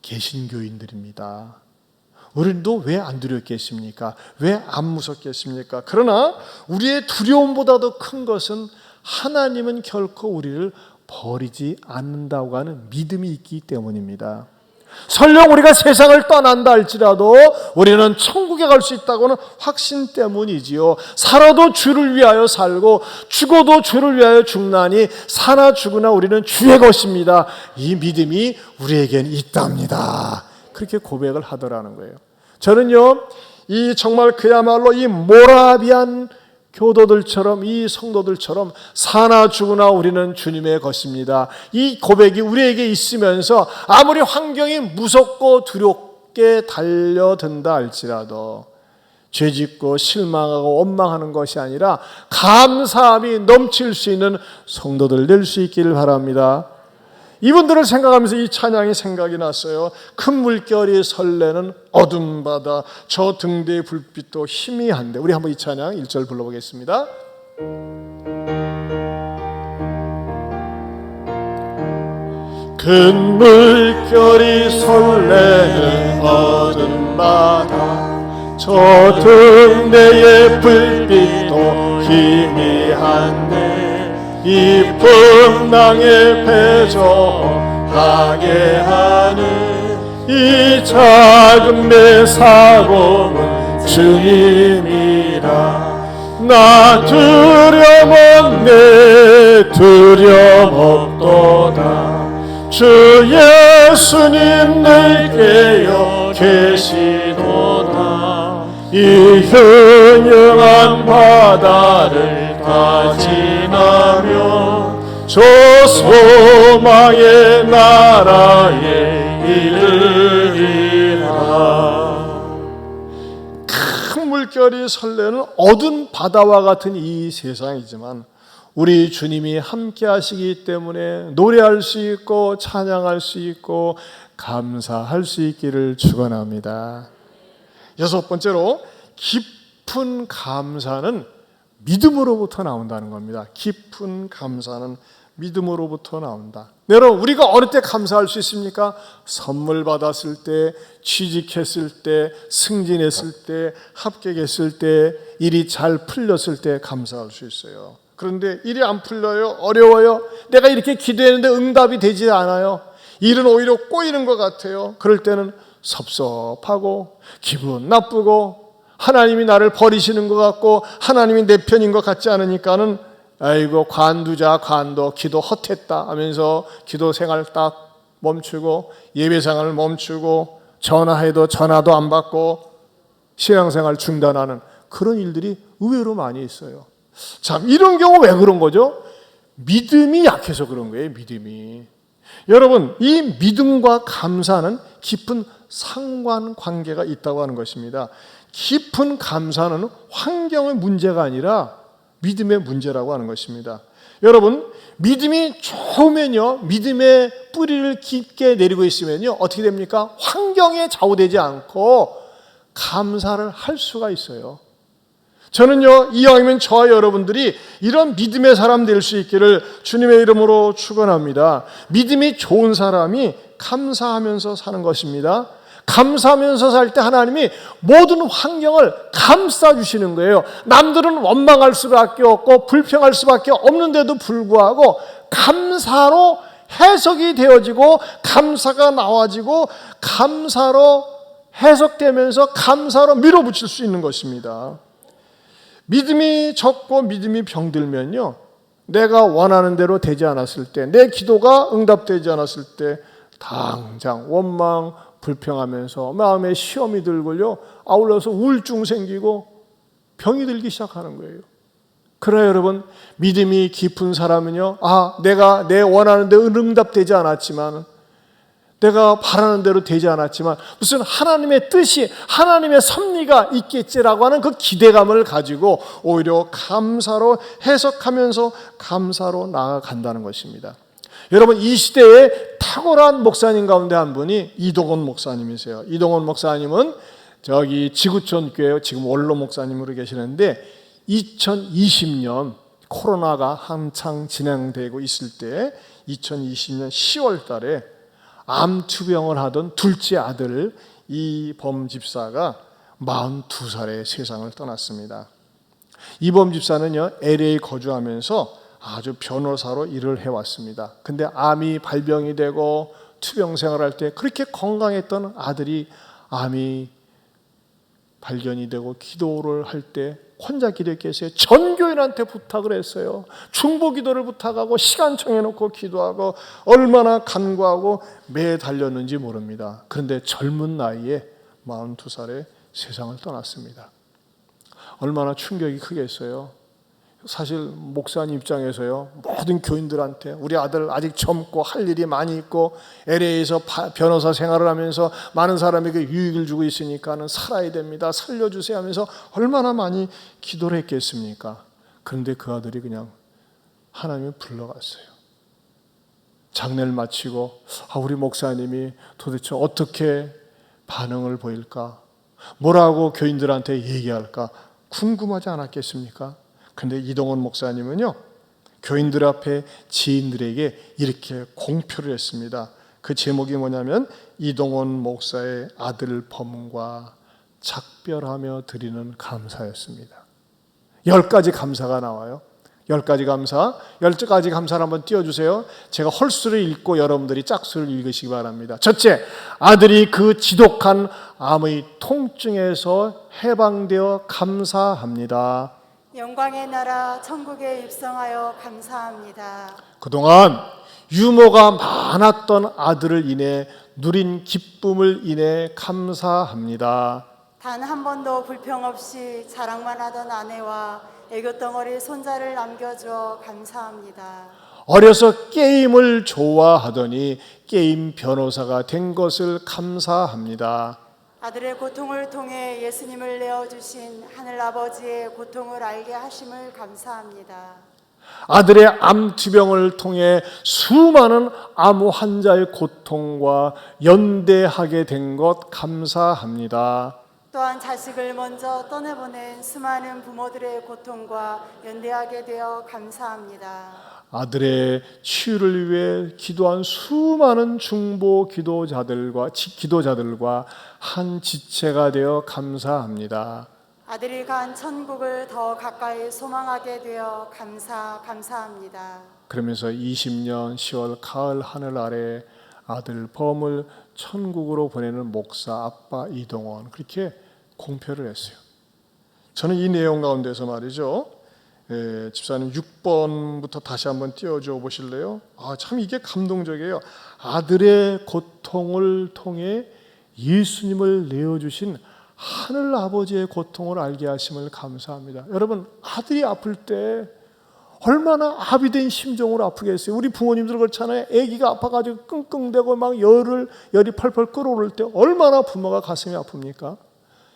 Speaker 1: 개신교인들입니다. 우리도 왜 안 두렵겠습니까? 왜 안 무섭겠습니까? 그러나 우리의 두려움보다도 큰 것은 하나님은 결코 우리를 버리지 않는다고 하는 믿음이 있기 때문입니다. 설령 우리가 세상을 떠난다 할지라도 우리는 천국에 갈 수 있다고는 확신 때문이지요. 살아도 주를 위하여 살고 죽어도 주를 위하여 죽나니 사나 죽으나 우리는 주의 것입니다. 이 믿음이 우리에겐 있답니다. 그렇게 고백을 하더라는 거예요. 저는요, 이 정말 그야말로 이 모라비안 교도들처럼, 이 성도들처럼 사나 죽으나 우리는 주님의 것입니다. 이 고백이 우리에게 있으면서 아무리 환경이 무섭고 두렵게 달려든다 할지라도 죄짓고 실망하고 원망하는 것이 아니라 감사함이 넘칠 수 있는 성도들 될 수 있기를 바랍니다. 이분들을 생각하면서 이 찬양이 생각이 났어요. 큰 물결이 설레는 어둠 바다, 저 등대의 불빛도 희미한데. 우리 한번 이 찬양 1절 불러보겠습니다. 큰 물결이 설레는 어둠 바다, 저 등대의 불빛도 희미한데 이 풍랑에 배조하게 하는 이 작은 배 사고는 주님이라. 나 두려움없네 두려움없도다. 주 예수님 늘 깨어 계시도다. 이 흉흉한 바다를 다 지나며 저 소망의 나라에 이르리라. 큰 물결이 설레는 어두운 바다와 같은 이 세상이지만 우리 주님이 함께 하시기 때문에 노래할 수 있고 찬양할 수 있고 감사할 수 있기를 축원합니다. 여섯 번째로, 깊은 감사는 믿음으로부터 나온다는 겁니다. 깊은 감사는 믿음으로부터 나온다. 여러분, 우리가 어느 때 감사할 수 있습니까? 선물 받았을 때, 취직했을 때, 승진했을 때, 합격했을 때, 일이 잘 풀렸을 때 감사할 수 있어요. 그런데 일이 안 풀려요. 어려워요. 내가 이렇게 기도했는데 응답이 되지 않아요. 일은 오히려 꼬이는 것 같아요. 그럴 때는 섭섭하고 기분 나쁘고 하나님이 나를 버리시는 것 같고 하나님이 내 편인 것 같지 않으니까는 아이고 관도 기도 헛했다 하면서 기도 생활 딱 멈추고 예배 생활을 멈추고 전화해도 전화도 안 받고 신앙생활 중단하는 그런 일들이 의외로 많이 있어요. 참, 이런 경우 왜 그런 거죠? 믿음이 약해서 그런 거예요. 믿음이. 여러분, 이 믿음과 감사는 깊은 상관관계가 있다고 하는 것입니다. 깊은 감사는 환경의 문제가 아니라 믿음의 문제라고 하는 것입니다. 여러분, 믿음이 좋으면요, 믿음의 뿌리를 깊게 내리고 있으면요, 어떻게 됩니까? 환경에 좌우되지 않고 감사를 할 수가 있어요. 저는요, 이왕이면 저와 여러분들이 이런 믿음의 사람 될 수 있기를 주님의 이름으로 축원합니다. 믿음이 좋은 사람이 감사하면서 사는 것입니다. 감사하면서 살 때 하나님이 모든 환경을 감싸주시는 거예요. 남들은 원망할 수밖에 없고 불평할 수밖에 없는데도 불구하고 감사로 해석이 되어지고 감사가 나와지고 감사로 해석되면서 감사로 밀어붙일 수 있는 것입니다. 믿음이 적고 믿음이 병들면요, 내가 원하는 대로 되지 않았을 때, 내 기도가 응답되지 않았을 때 당장 원망, 불평하면서 마음에 시험이 들고요, 아울러서 우울증 생기고 병이 들기 시작하는 거예요. 그러나 여러분, 믿음이 깊은 사람은요, 내가 내 원하는 대로 응답되지 않았지만, 내가 바라는 대로 되지 않았지만 무슨 하나님의 뜻이, 하나님의 섭리가 있겠지라고 하는 그 기대감을 가지고 오히려 감사로 해석하면서 감사로 나아간다는 것입니다. 여러분, 이 시대에 탁월한 목사님 가운데 한 분이 이동원 목사님이세요. 이동원 목사님은 저기 지구촌 교회 지금 원로 목사님으로 계시는데 2020년 코로나가 한창 진행되고 있을 때 2020년 10월 달에 암투병을 하던 둘째 아들 이범 집사가 42살에 세상을 떠났습니다. 이범 집사는요, LA 거주하면서 아주 변호사로 일을 해왔습니다. 근데 암이 발병이 되고 투병 생활할 때 그렇게 건강했던 아들이 암이 발견이 되고 기도를 할 때 혼자 기도했겠어요? 전 교인한테 부탁을 했어요. 중보 기도를 부탁하고 시간 정해놓고 기도하고 얼마나 간구하고 매 달렸는지 모릅니다. 그런데 젊은 나이에 42살에 세상을 떠났습니다. 얼마나 충격이 크겠어요. 사실 목사님 입장에서요, 모든 교인들한테 우리 아들 아직 젊고 할 일이 많이 있고 LA에서 변호사 생활을 하면서 많은 사람에게 유익을 주고 있으니까는 살아야 됩니다, 살려주세요 하면서 얼마나 많이 기도를 했겠습니까? 그런데 그 아들이 그냥 하나님이 불러갔어요. 장례를 마치고 우리 목사님이 도대체 어떻게 반응을 보일까, 뭐라고 교인들한테 얘기할까 궁금하지 않았겠습니까? 근데 이동원 목사님은요, 교인들 앞에 지인들에게 이렇게 공표를 했습니다. 그 제목이 뭐냐면 이동원 목사의 아들 범과 작별하며 드리는 감사였습니다. 10가지 감사가 나와요. 10가지 감사, 10가지 감사를 한번 띄워주세요. 제가 홀수를 읽고 여러분들이 짝수를 읽으시기 바랍니다. 첫째, 아들이 그 지독한 암의 통증에서 해방되어 감사합니다.
Speaker 2: 영광의 나라 천국에 입성하여 감사합니다.
Speaker 1: 그동안 유모가 많았던 아들을 인해 누린 기쁨을 인해 감사합니다.
Speaker 2: 단 한 번도 불평 없이 자랑만 하던 아내와 애교덩어리 손자를 남겨주어 감사합니다.
Speaker 1: 어려서 게임을 좋아하더니 게임 변호사가 된 것을 감사합니다.
Speaker 2: 아들의 고통을 통해 예수님을 내어주신 하늘아버지의 고통을 알게 하심을 감사합니다.
Speaker 1: 아들의 암투병을 통해 수많은 암 환자의 고통과 연대하게 된 것 감사합니다.
Speaker 2: 또한 자식을 먼저 떠내보낸 수많은 부모들의 고통과 연대하게 되어 감사합니다.
Speaker 1: 아들의 치유를 위해 기도한 수많은 중보 기도자들과 한 지체가 되어 감사합니다.
Speaker 2: 아들이 간 천국을 더 가까이 소망하게 되어 감사합니다.
Speaker 1: 그러면서 20년 10월 가을 하늘 아래 아들 범을 천국으로 보내는 목사 아빠 이동원, 그렇게 공표를 했어요. 저는 이 내용 가운데서 말이죠, 집사님 6번부터 다시 한번 띄워줘 보실래요? 참 이게 감동적이에요. 아들의 고통을 통해 예수님을 내어주신 하늘 아버지의 고통을 알게 하심을 감사합니다. 여러분, 아들이 아플 때 얼마나 아비된 심정으로 아프겠어요. 우리 부모님들 그렇잖아요. 아기가 아파가지고 끙끙대고 막 열이 펄펄 끓어오를 때 얼마나 부모가 가슴이 아픕니까?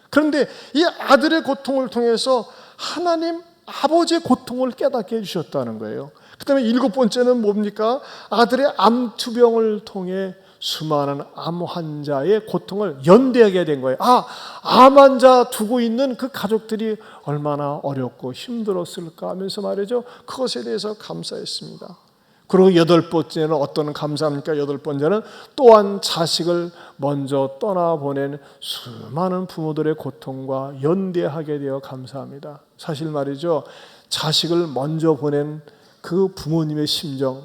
Speaker 1: 그런데 이 아들의 고통을 통해서 하나님 아버지의 고통을 깨닫게 해주셨다는 거예요. 그 다음에 7번째는 뭡니까? 아들의 암투병을 통해 수많은 암 환자의 고통을 연대하게 된 거예요. 암 환자 두고 있는 그 가족들이 얼마나 어렵고 힘들었을까 하면서 말이죠, 그것에 대해서 감사했습니다. 그리고 8번째는 어떤 감사합니까? 8번째는 또한 자식을 먼저 떠나보낸 수많은 부모들의 고통과 연대하게 되어 감사합니다. 사실 말이죠, 자식을 먼저 보낸 그 부모님의 심정,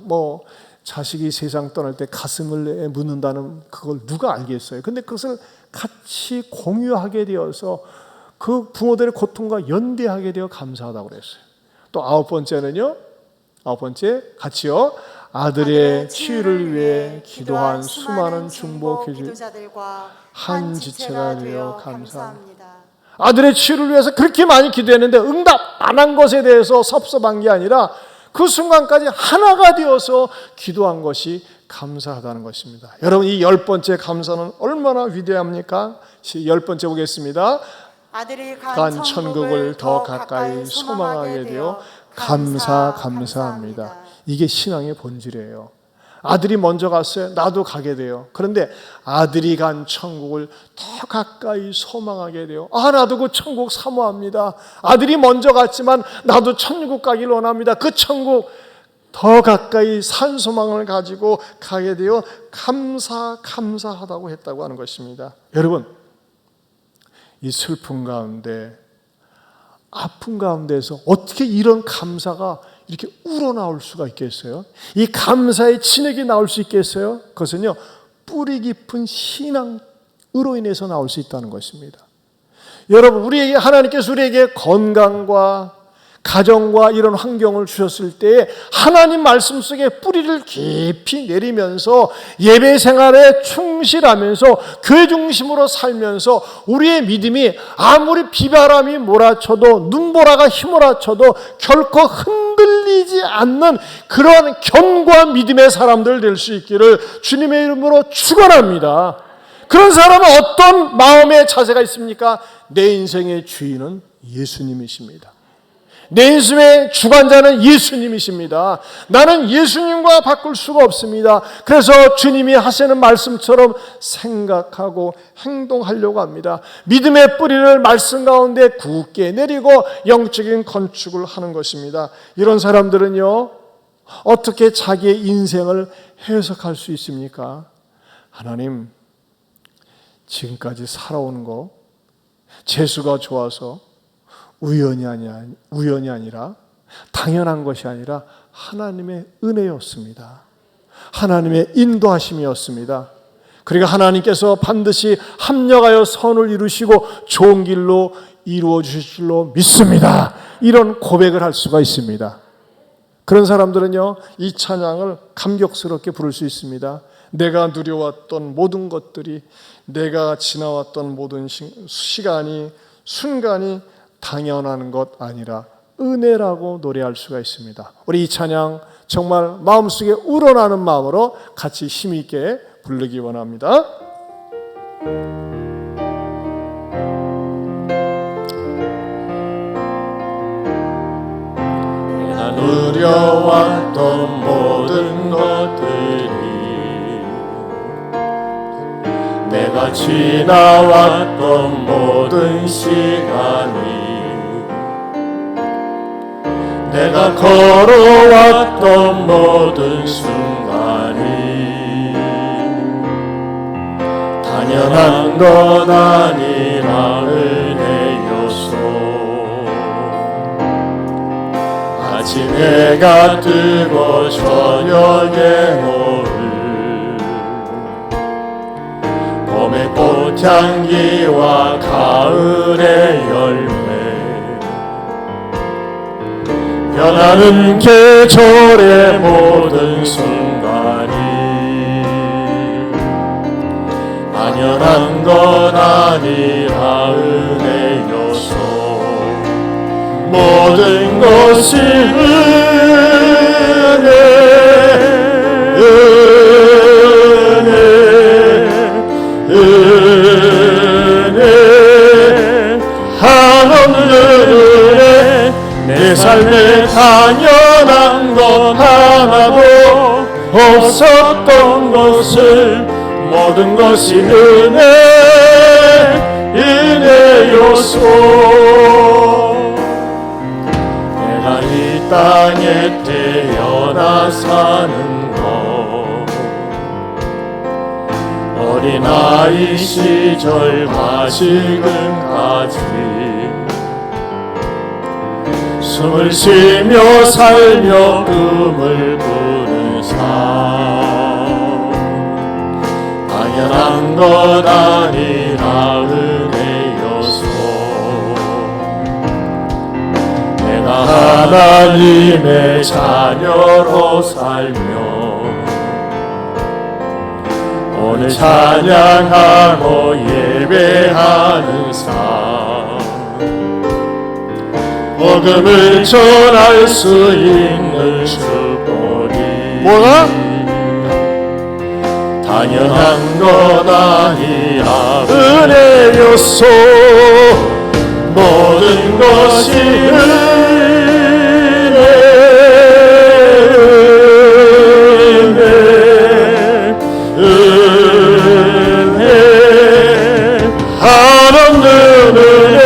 Speaker 1: 자식이 세상 떠날 때 가슴을 묻는다는 그걸 누가 알겠어요? 근데 그것을 같이 공유하게 되어서 그 부모들의 고통과 연대하게 되어 감사하다고 그랬어요. 또 9번째는요, 9번째 같이요, 아들의 치유를 위해 기도한 수많은 중보 기도자들과 한 지체가 되어 감사합니다. 아들의 치유를 위해서 그렇게 많이 기도했는데 응답 안 한 것에 대해서 섭섭한 게 아니라 그 순간까지 하나가 되어서 기도한 것이 감사하다는 것입니다. 여러분, 이 10번째 감사는 얼마나 위대합니까? 10번째 보겠습니다.
Speaker 2: 아들이 간
Speaker 1: 천국을 더 가까이 소망하게 되어 감사합니다. 이게 신앙의 본질이에요. 아들이 먼저 갔어요. 나도 가게 돼요. 그런데 아들이 간 천국을 더 가까이 소망하게 돼요. 나도 그 천국 사모합니다. 아들이 먼저 갔지만 나도 천국 가길 원합니다. 그 천국 더 가까이 산 소망을 가지고 가게 되어 감사하다고 했다고 하는 것입니다. 여러분, 이 슬픔 가운데, 아픔 가운데서 어떻게 이런 감사가 이렇게 우러나올 수가 있겠어요? 이 감사의 진액이 나올 수 있겠어요? 그것은요, 뿌리 깊은 신앙으로 인해서 나올 수 있다는 것입니다. 여러분, 하나님께서 우리에게 건강과 가정과 이런 환경을 주셨을 때에 하나님 말씀 속에 뿌리를 깊이 내리면서 예배 생활에 충실하면서 교회 중심으로 살면서 우리의 믿음이 아무리 비바람이 몰아쳐도 눈보라가 휘몰아쳐도 결코 흔들리지 않는 그러한 견고한 믿음의 사람들 될 수 있기를 주님의 이름으로 축원합니다. 그런 사람은 어떤 마음의 자세가 있습니까? 내 인생의 주인은 예수님이십니다. 내 인생의 주관자는 예수님이십니다. 나는 예수님과 바꿀 수가 없습니다. 그래서 주님이 하시는 말씀처럼 생각하고 행동하려고 합니다. 믿음의 뿌리를 말씀 가운데 굳게 내리고 영적인 건축을 하는 것입니다. 이런 사람들은요, 어떻게 자기의 인생을 해석할 수 있습니까? 하나님, 지금까지 살아온 거 재수가 좋아서 우연이 아니라 당연한 것이 아니라 하나님의 은혜였습니다. 하나님의 인도하심이었습니다. 그러니까 하나님께서 반드시 합력하여 선을 이루시고 좋은 길로 이루어 주실 줄로 믿습니다. 이런 고백을 할 수가 있습니다. 그런 사람들은요, 이 찬양을 감격스럽게 부를 수 있습니다. 내가 누려왔던 모든 것들이, 내가 지나왔던 모든 시간이, 순간이 당연한 것 아니라 은혜라고 노래할 수가 있습니다. 우리 이 찬양 정말 마음속에 우러나는 마음으로 같이 힘있게 부르기 원합니다.
Speaker 3: 내가 누려왔던 모든 것들이, 내가 지나왔던 모든 시간이, 내가 걸어왔던 모든 순간이 당연한 것 아니라 은혜였소. 아침 해가 뜨고 저녁에 노을, 봄의 꽃향기와 가을의 열매, 변하는 계절의 모든 순간이 당연한 것 아니라 은혜였소. 모든 것이 은혜 한없는 은혜. 내 삶에 당연한 것 하나도 없었던 것을 모든 것이 은혜였소. 내가 이 땅에 태어나 사는 것, 어린아이 시절과 지금까지 숨을 쉬며 살며 꿈을 꾸는 삶, 당연한 것 아니라 은혜였소. 내가 하나님의 자녀로 살며 오늘 찬양하고 예배하는 삶, 복음을 전할 수 있는 축복이
Speaker 1: 뭐가?
Speaker 3: 당연한 것 아니라 은혜였소. 모든 것이 은혜 한없는 은혜.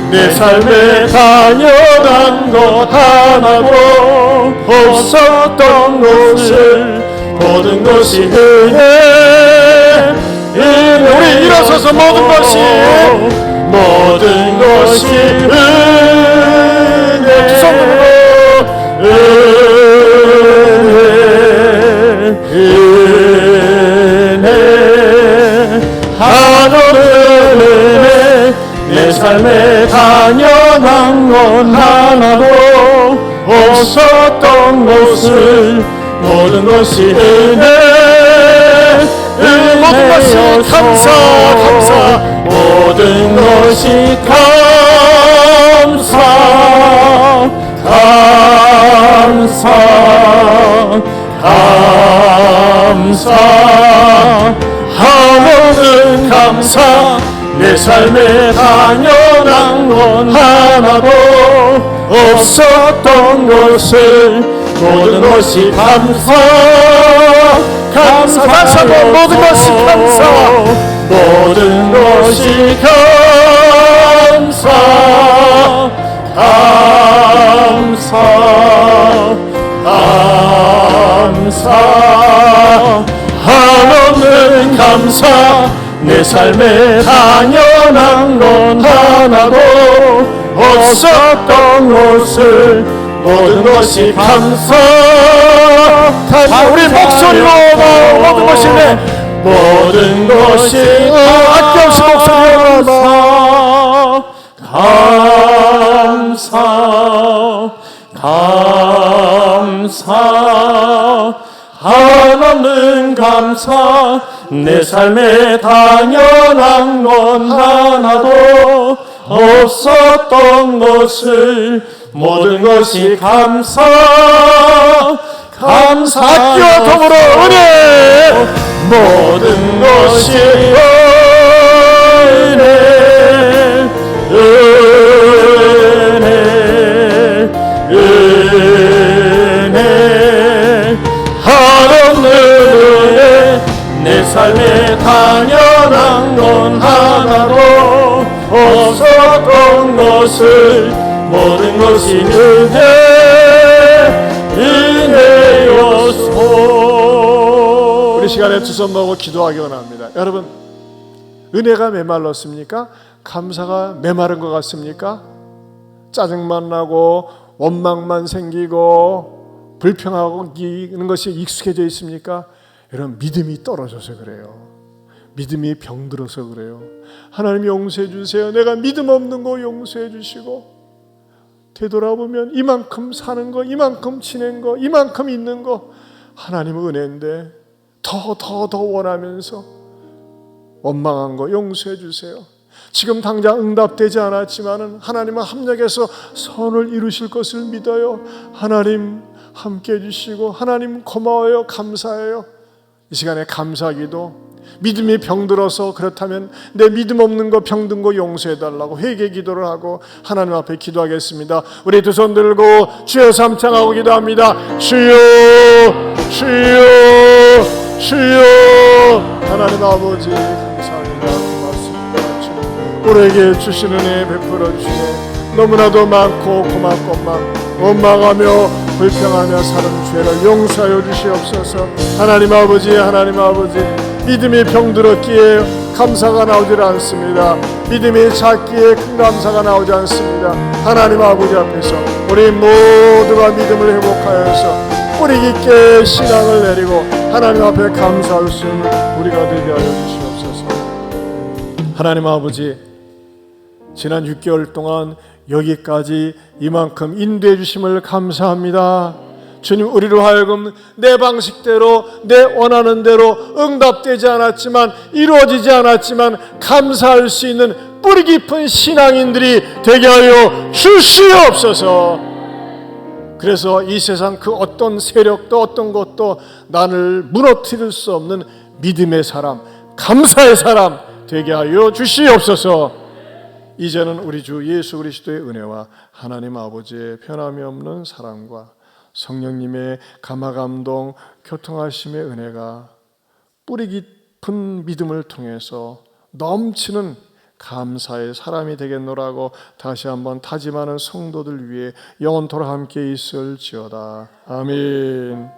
Speaker 3: 내 삶에 당연한 것 하나도 없었던 것을 모든 것이 은혜.
Speaker 1: 우리 일어서서 모든 것이
Speaker 3: 은혜. 삶에 당연한 건 하나도 없었던 것을 모든 것이
Speaker 1: 모든 것이 감사
Speaker 3: 모든 것이 하나는 감사 내 삶에 당연한 건 하나도 없었던 것을 모든 것이 감사
Speaker 1: 모든 것이 감사
Speaker 3: 모든 것이 감사 한없는 감사 내 삶에 당연한 건 하나도 없었던 것을 모든 것이 감사
Speaker 1: 우리 목소리로 모든 것이
Speaker 3: 모든 것이
Speaker 1: 아낌없이 목소리로
Speaker 3: 감사 한없는 감사 내 삶에 당연한 건 하나도 없었던 것을 모든 것이 감사
Speaker 1: 악기와 더불어 은혜
Speaker 3: 모든 것이 은혜 한없는 은혜 내 삶에 당연한 건 하나도 없었던 것을 모든 것이 은혜였소.
Speaker 1: 우리 시간에 두 손 모으고 기도하기 원합니다. 여러분, 은혜가 메말랐습니까? 감사가 메마른 것 같습니까? 짜증만 나고 원망만 생기고 불평하는 것이 익숙해져 있습니까? 여러분, 믿음이 떨어져서 그래요. 믿음이 병들어서 그래요. 하나님 용서해 주세요. 내가 믿음 없는 거 용서해 주시고, 되돌아보면 이만큼 사는 거, 이만큼 지낸 거, 이만큼 있는 거 하나님의 은혜인데 더 원하면서 원망한 거 용서해 주세요. 지금 당장 응답되지 않았지만은 하나님은 합력해서 선을 이루실 것을 믿어요. 하나님 함께 해주시고, 하나님 고마워요, 감사해요. 이 시간에 감사기도, 믿음이 병들어서 그렇다면 내 믿음 없는 거, 병든 거 용서해달라고 회개 기도를 하고 하나님 앞에 기도하겠습니다. 우리 두 손 들고 주여 삼창하고 기도합니다. 주여 주여 주여. 하나님 아버지 감사합니다. 고맙습니다. 주님 우리에게 주신 은혜 베풀어 주시네. 너무나도 많고 고맙건만 원망하며 불평하며 사는 죄를 용서하여 주시옵소서. 하나님 아버지, 하나님 아버지, 믿음이 병들었기에 감사가 나오질 않습니다. 믿음이 작기에 큰 감사가 나오지 않습니다. 하나님 아버지 앞에서 우리 모두가 믿음을 회복하여서 뿌리 깊게 신앙을 내리고 하나님 앞에 감사할 수 있는 우리가 되게 하여 주시옵소서. 하나님 아버지, 지난 6개월 동안 여기까지 이만큼 인도해 주심을 감사합니다. 주님, 우리로 하여금 내 방식대로, 내 원하는 대로 응답되지 않았지만, 이루어지지 않았지만 감사할 수 있는 뿌리 깊은 신앙인들이 되게 하여 주시옵소서. 그래서 이 세상 그 어떤 세력도 어떤 것도 나를 무너뜨릴 수 없는 믿음의 사람, 감사의 사람 되게 하여 주시옵소서. 이제는 우리 주 예수 그리스도의 은혜와 하나님 아버지의 변함이 없는 사랑과 성령님의 감화감동 교통하심의 은혜가 뿌리 깊은 믿음을 통해서 넘치는 감사의 사람이 되겠노라고 다시 한번 다짐하는 성도들 위해 영원토록 함께 있을지어다. 아멘.